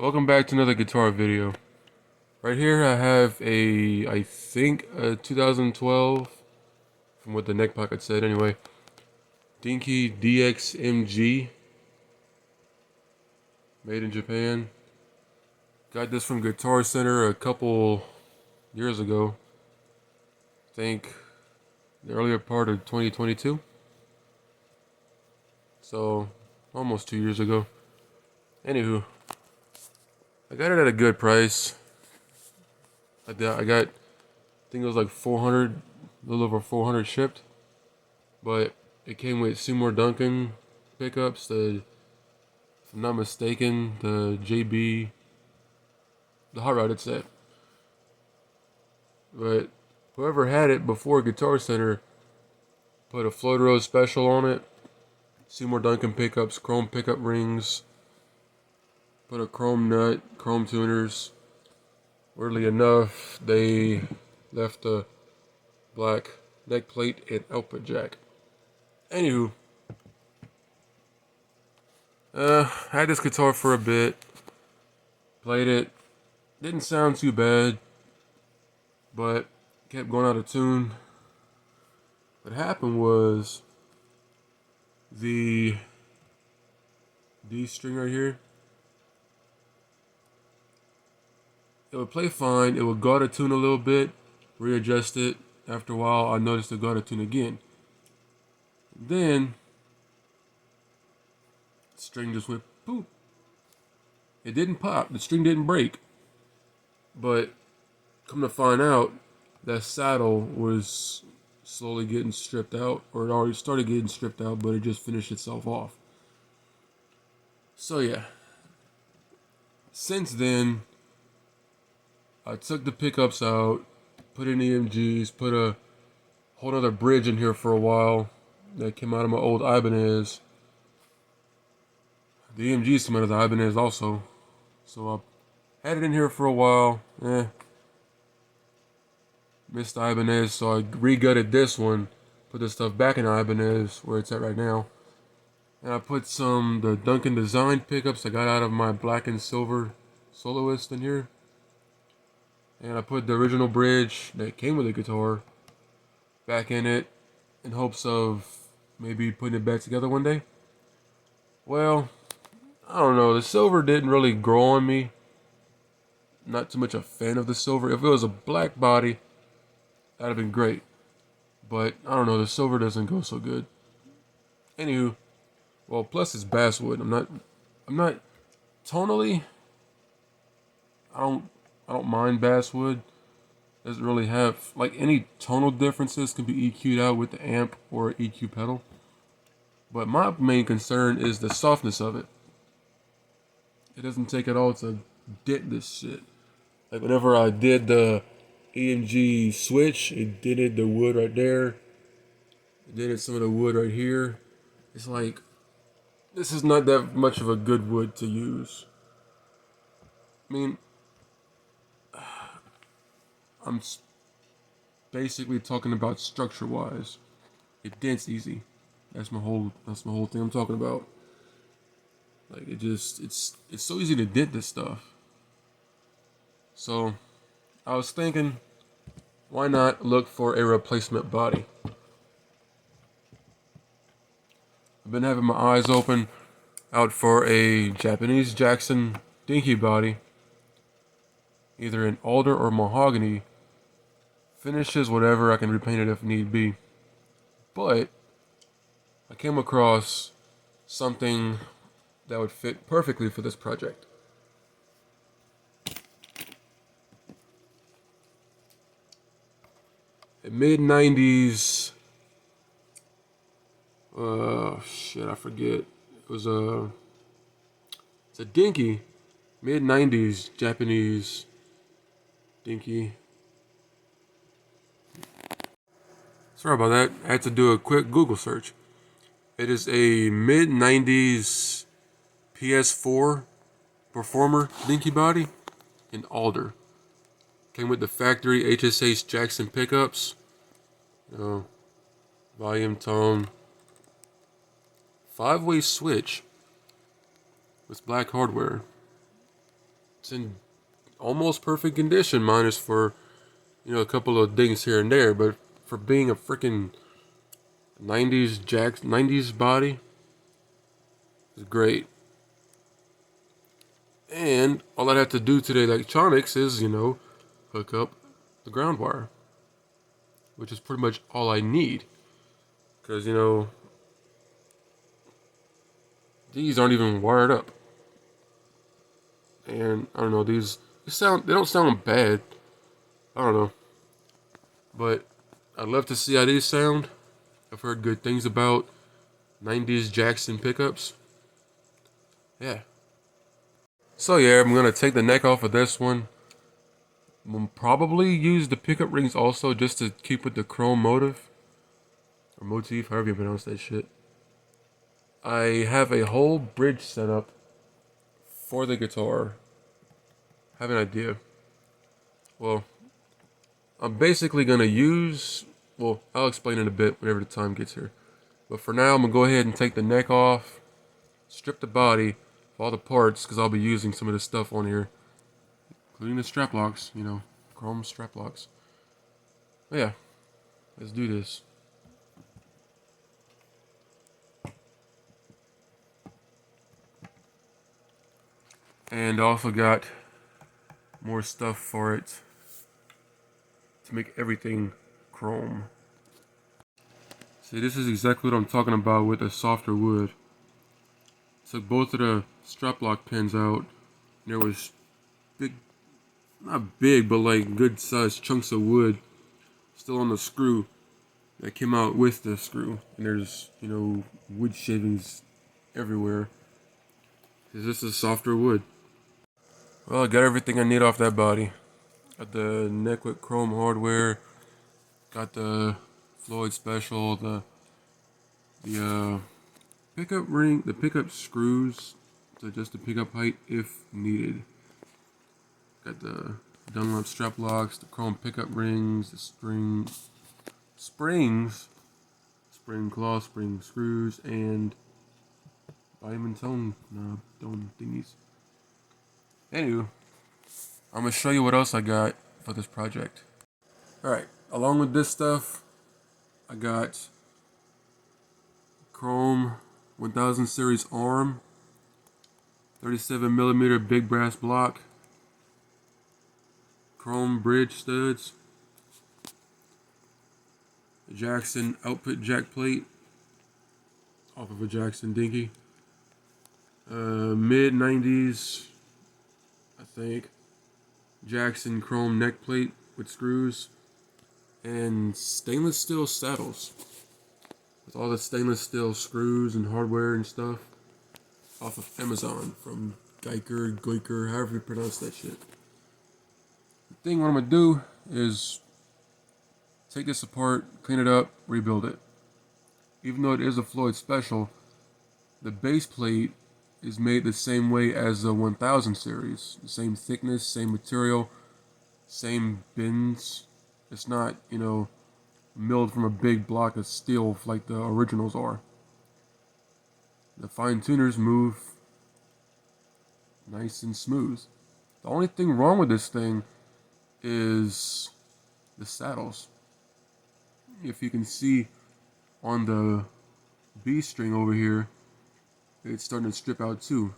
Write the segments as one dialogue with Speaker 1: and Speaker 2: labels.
Speaker 1: Welcome back to another guitar video. Right here I have I think a 2012, from what the neck pocket said anyway, Dinky DXMG, made in Japan. Got this from Guitar Center a couple years ago. I think the earlier part of 2022. So, almost 2 years ago. Anywho, I got it at a good price. I think it was like 400, a little over 400 shipped. But it came with Seymour Duncan pickups, if I'm not mistaken, the JB, the hot rodded set. But whoever had it before Guitar Center put a Floyd Rose special on it, Seymour Duncan pickups, chrome pickup rings, put a chrome nut, chrome tuners. Weirdly enough, they left a black neck plate and output jack. Anywho, I had this guitar for a bit, played it, didn't sound too bad, but kept going out of tune. What happened was the D string right here, it would play fine, it would go out of tune a little bit, readjust it. After a while, I noticed it go out of tune again. Then, the string just went poop. It didn't pop, the string didn't break. But, come to find out, that saddle was slowly getting stripped out, or it already started getting stripped out, but it just finished itself off. So yeah, since then, I took the pickups out, put in EMGs, put a whole other bridge in here for a while that came out of my old Ibanez. The EMGs came out of the Ibanez also, so I had it in here for a while. Missed the Ibanez, so I re-gutted this one, put this stuff back in the Ibanez where it's at right now. And I put the Duncan Design pickups I got out of my black and silver soloist in here. And I put the original bridge that came with the guitar back in it in hopes of maybe putting it back together one day. Well, I don't know, the silver didn't really grow on me. Not too much a fan of the silver. If it was a black body, that'd have been great. But I don't know, the silver doesn't go so good. Anywho, well, plus it's basswood. I'm not tonally. I don't mind basswood. Doesn't really have, like, any tonal differences can be EQ'd out with the amp or EQ pedal. But my main concern is the softness of it. It doesn't take it all to dent this shit. Like whenever I did the EMG switch, it dented the wood right there. It dented some of the wood right here. It's like, this is not that much of a good wood to use. I mean, I'm basically talking about structure-wise. It dents easy. That's my whole thing I'm talking about. Like it's so easy to dent this stuff. So I was thinking, why not look for a replacement body? I've been having my eyes open out for a Japanese Jackson Dinky body, either in alder or mahogany. Finishes whatever, I can repaint it if need be. But I came across something that would fit perfectly for this project. A mid-90s, shit, I forget. It's a Dinky, mid-90s Japanese Dinky. Sorry about that, I had to do a quick Google search. It is a mid-90s PS-4 Performer Dinky body in alder. Came with the factory HSH Jackson pickups. Volume, tone. 5-way switch with black hardware. It's in almost perfect condition, minus for, you know, a couple of dings here and there, but for being a freaking 90s body, it's great. And all I'd have to do to the electronics is, you know, hook up the ground wire, which is pretty much all I need. Because, you know, these aren't even wired up. And I don't know, they don't sound bad. I don't know. But I'd love to see how these sound. I've heard good things about 90s Jackson pickups. Yeah. So yeah, I'm gonna take the neck off of this one. We'll probably use the pickup rings also just to keep with the chrome motif. Or motif, however you pronounce that shit. I have a whole bridge set up for the guitar. I have an idea. Well, I'm basically gonna use, well, I'll explain in a bit whenever the time gets here. But for now, I'm gonna go ahead and take the neck off, strip the body of all the parts, because I'll be using some of this stuff on here, including the strap locks, you know, chrome strap locks. But yeah, let's do this. And I also got more stuff for it to make everything chrome. See, this is exactly what I'm talking about with a softer wood. Took both of the strap lock pins out, and there was big, not big, but like good sized chunks of wood still on the screw that came out with the screw. And there's, you know, wood shavings everywhere. Cause this is softer wood. Well, I got everything I need off that body. Got the neck with chrome hardware. Got the Floyd Special. The pickup ring. The pickup screws to adjust the pickup height if needed. Got the Dunlop strap locks. The chrome pickup rings. The springs. Spring claw, spring screws, and diamond tone thingies. Anywho, I'm gonna show you what else I got for this project. Alright, along with this stuff, I got chrome 1000 series arm, 37mm big brass block, chrome bridge studs, a Jackson output jack plate off of a Jackson Dinky, mid 90s, I think, Jackson chrome neck plate with screws, and stainless steel saddles with all the stainless steel screws and hardware and stuff off of Amazon from Geiker, however you pronounce that shit. The thing what I'm gonna do is take this apart, clean it up, rebuild it. Even though it is a Floyd Special, the base plate is made the same way as the 1000 series. The same thickness, same material, same bends. It's not, you know, milled from a big block of steel like the originals are. The fine tuners move nice and smooth. The only thing wrong with this thing is the saddles. If you can see on the B string over here, it's starting to strip out too.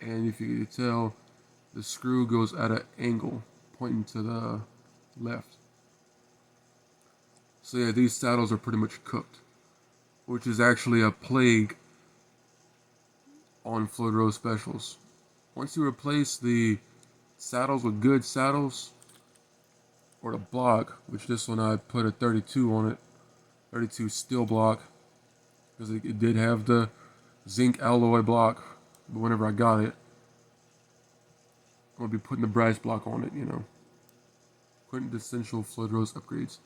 Speaker 1: And if you can tell, the screw goes at an angle, pointing to the left. So yeah, these saddles are pretty much cooked, which is actually a plague on Floyd Rose Specials. Once you replace the saddles with good saddles, or the block, which this one I put a 32 on it, 32 steel block, because it did have the zinc alloy block, but whenever I got it, I'm going to be putting the brass block on it, you know. Quintessential Floyd Rose upgrades.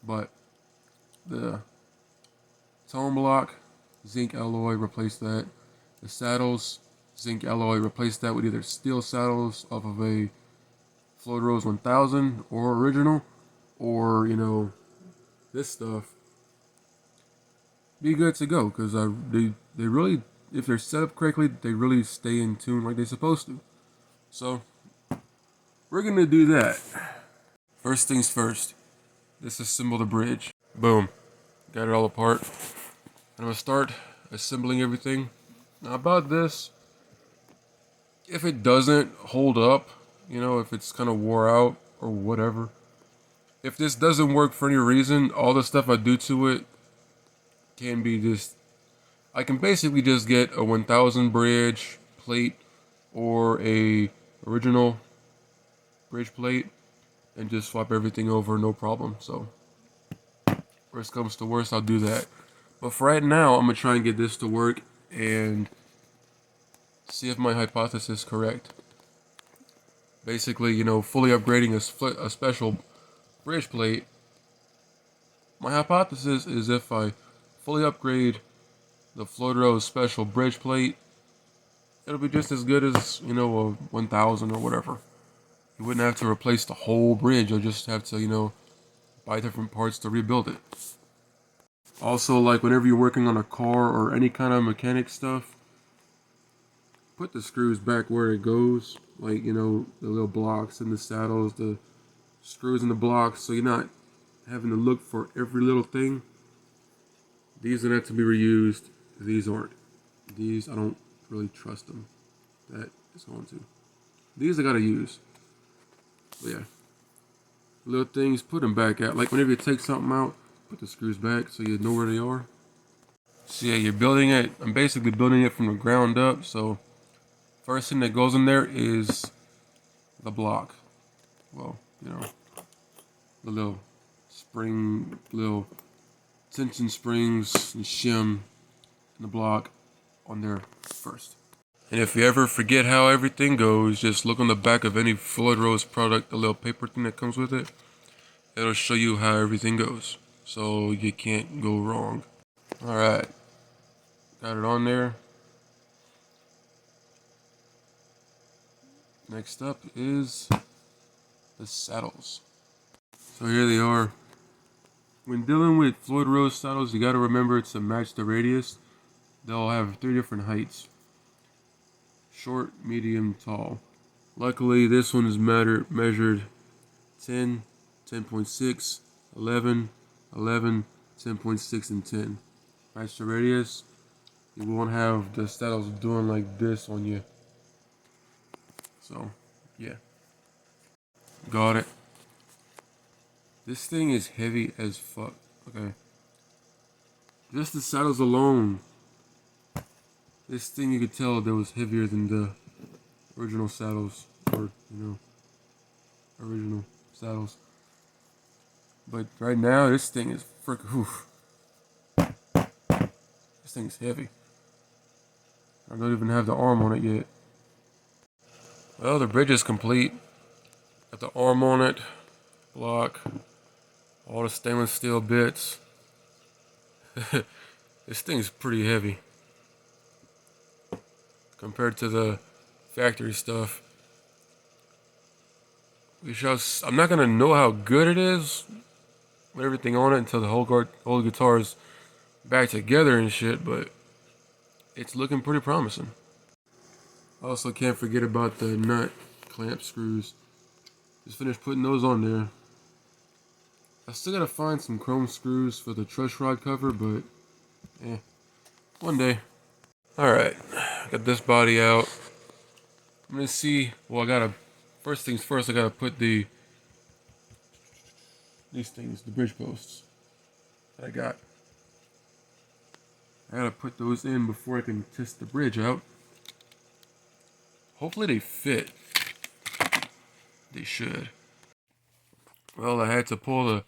Speaker 1: But the tone block, zinc alloy, replace that. The saddles, zinc alloy, replace that with either steel saddles off of a Floyd Rose 1000 or original, or, you know, this stuff. Be good to go, because they really, if they're set up correctly, they really stay in tune like they're supposed to. So we're gonna do that. First things first, disassemble the bridge. Boom, got it all apart. I'm gonna start assembling everything. Now about this, if it doesn't hold up, you know, if it's kind of wore out or whatever, if this doesn't work for any reason, all the stuff I do to it can be just, I can basically just get a 1000 bridge plate or a original bridge plate and just swap everything over, no problem. So worst comes to worst, I'll do that. But for right now, I'm gonna try and get this to work and see if my hypothesis is correct. Basically, you know, fully upgrading a special bridge plate. My hypothesis is if I fully upgrade the Floyd Rose special bridge plate, it'll be just as good as, you know, a 1000 or whatever. You wouldn't have to replace the whole bridge, you'll just have to, you know, buy different parts to rebuild it. Also, like whenever you're working on a car or any kind of mechanic stuff, put the screws back where it goes. Like, you know, the little blocks in the saddles, the screws in the blocks, so you're not having to look for every little thing. These are not to be reused. These aren't. These, I don't really trust them. That is going to. These I gotta use. But yeah. Little things, put them back out. Like whenever you take something out, put the screws back so you know where they are. So yeah, you're building it. I'm basically building it from the ground up. So first thing that goes in there is the block. Well, you know, the little spring, little tension springs and shim in the block on there first. And if you ever forget how everything goes, just look on the back of any Floyd Rose product, the little paper thing that comes with it. It'll show you how everything goes, so you can't go wrong. Alright, got it on there. Next up is the saddles. So here they are. When dealing with Floyd Rose saddles, you gotta remember to match the radius. They'll have 3 different heights: short, medium, tall. Luckily, this one is measured 10, 10.6, 11, 11, 10.6, and 10. Match the radius. You won't have the saddles doing like this on you. So, yeah. Got it. This thing is heavy as fuck. Okay. Just the saddles alone. This thing, you could tell that was heavier than the original saddles. Or, you know, original saddles. But right now, this thing is freaking. This thing's heavy. I don't even have the arm on it yet. Well, the bridge is complete. Got the arm on it, block, all the stainless steel bits. This thing's pretty heavy compared to the factory stuff. I'm not gonna know how good it is with everything on it until the whole guitar is back together and shit, but it's looking pretty promising. Also, can't forget about the nut clamp screws. Just finished putting those on there. I still gotta find some chrome screws for the truss rod cover, but one day. Alright, got this body out. I'm gonna see, well, first things first, I gotta put these things, the bridge posts that I got. I gotta put those in before I can test the bridge out. Hopefully they fit. They should. Well, I had to pull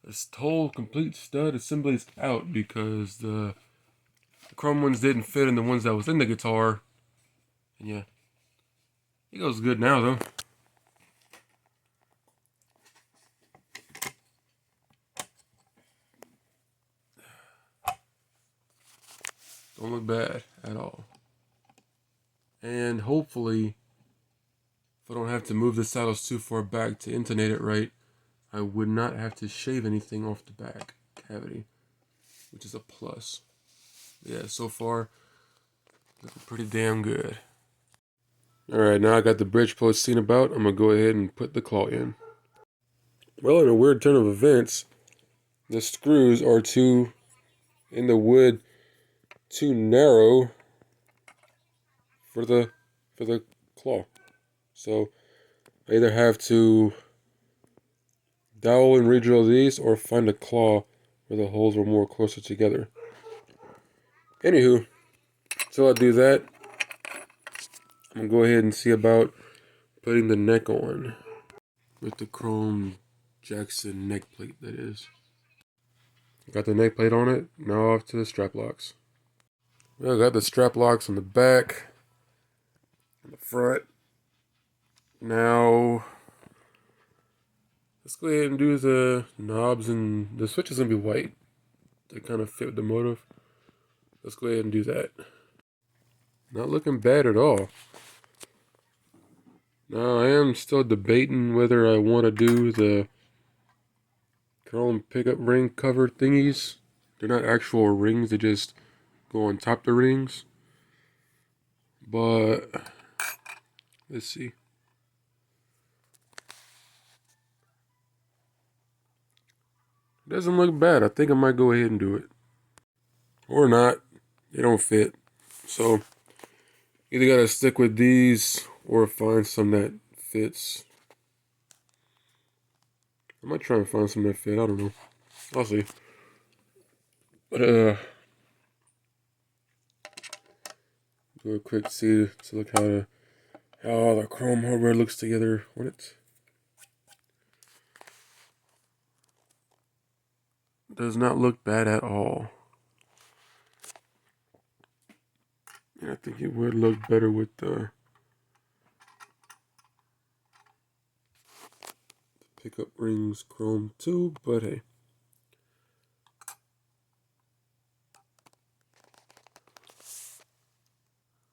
Speaker 1: this whole complete stud assemblies out because the chrome ones didn't fit in the ones that was in the guitar. And yeah, it goes good now though. Don't look bad at all. And hopefully, if I don't have to move the saddles too far back to intonate it right, I would not have to shave anything off the back cavity, which is a plus. Yeah, so far, looking pretty damn good. Alright, now I got the bridge post seen about. I'm going to go ahead and put the claw in. Well, in a weird turn of events, the screws are in the wood, too narrow for the claw. So I either have to dowel and re-drill these or find a claw where the holes were more closer together. Anywho, till I do that, I'm going to go ahead and see about putting the neck on with the chrome Jackson neck plate, that is. Got the neck plate on it, now off to the strap locks. Well, I got the strap locks on the back and the front. Now, let's go ahead and do the knobs, and the switch is going to be white to kind of fit with the motive. Let's go ahead and do that. Not looking bad at all. Now, I am still debating whether I want to do the chrome pickup ring cover thingies. They're not actual rings, they just go on top of the rings. But, let's see. It doesn't look bad. I think I might go ahead and do it. Or not. They don't fit. So, either gotta stick with these or find some that fits. I might try and find some that fit. I don't know. I'll see. But do a quick see to look how all the chrome hardware looks together on it. Does not look bad at all. And I think it would look better with the pickup rings chrome too, but hey.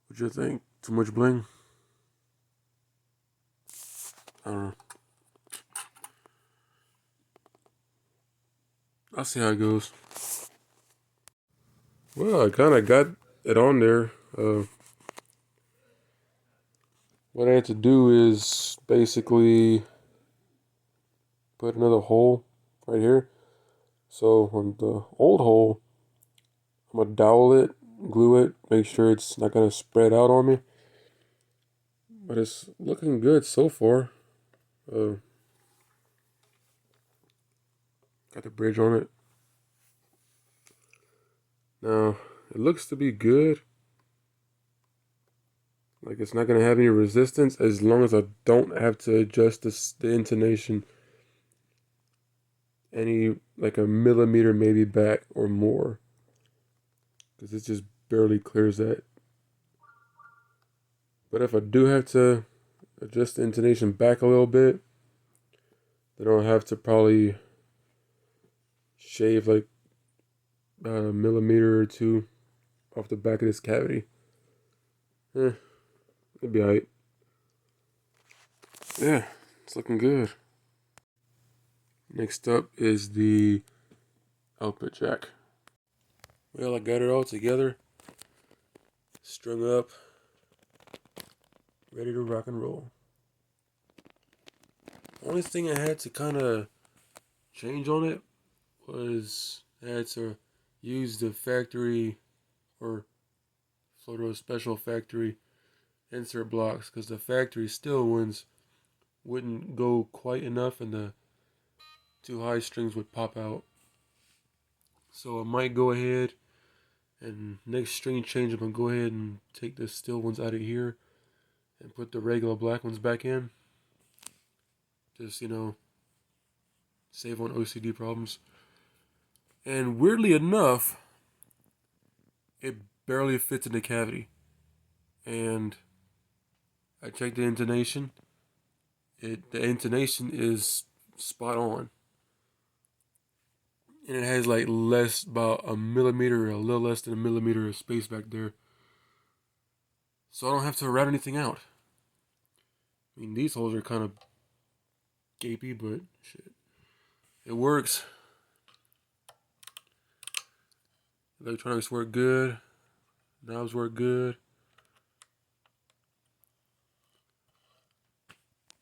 Speaker 1: What you think? Too much bling? I don't know. I'll see how it goes. Well, I kind of got it on there. What I had to do is basically put another hole right here. So on the old hole, I'm gonna dowel it, glue it, make sure it's not gonna spread out on me. But it's looking good so far. Got the bridge on it. Now, it looks to be good. Like it's not gonna have any resistance as long as I don't have to adjust the intonation any, like a millimeter maybe back or more. Because it just barely clears that. But if I do have to adjust the intonation back a little bit, then I'll have to probably shave like about a millimeter or two off the back of this cavity. It'll be alright. Yeah, it's looking good. Next up is the output jack. Well, I got it all together, strung up, ready to rock and roll. The only thing I had to kind of change on it was I had to use the factory or Floto Special factory insert blocks because the factory steel ones wouldn't go quite enough and the two high strings would pop out. So I might go ahead and next string change up and go ahead and take the steel ones out of here and put the regular black ones back in. Just, save on OCD problems. And weirdly enough, it barely fits in the cavity. And I checked the intonation. The intonation is spot on. And it has like about a millimeter or a little less than a millimeter of space back there. So I don't have to route anything out. I mean, these holes are kind of gapey, but shit. It works. Electronics work good. Knobs work good.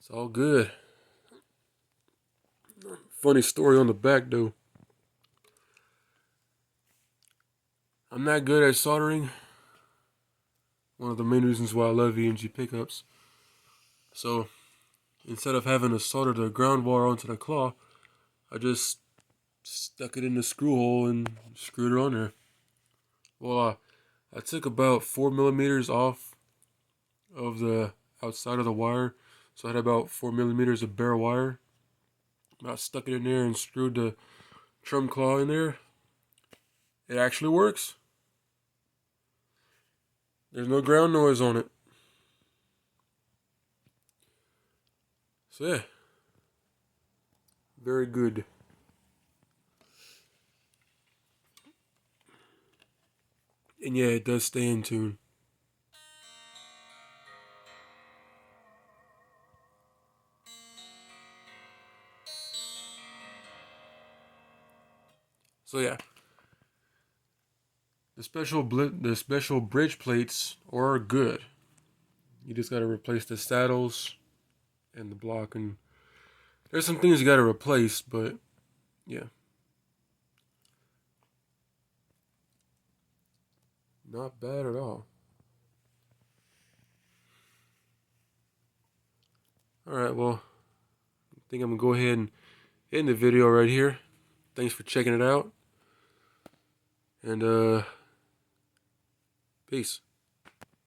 Speaker 1: It's all good. Funny story on the back though. I'm not good at soldering. One of the main reasons why I love EMG pickups. So instead of having to solder the ground wire onto the claw, I just stuck it in the screw hole and screwed it on there. Well, I took about 4 millimeters off of the outside of the wire, so I had about 4 millimeters of bare wire. I stuck it in there and screwed the trim claw in there. It actually works. There's no ground noise on it. So yeah, very good. And yeah, it does stay in tune. So yeah, the special bridge plates are good. You just gotta replace the saddles and the block, and there's some things you gotta replace, but yeah, not bad at all. All right, well, I think I'm gonna go ahead and end the video right here. Thanks for checking it out, and peace.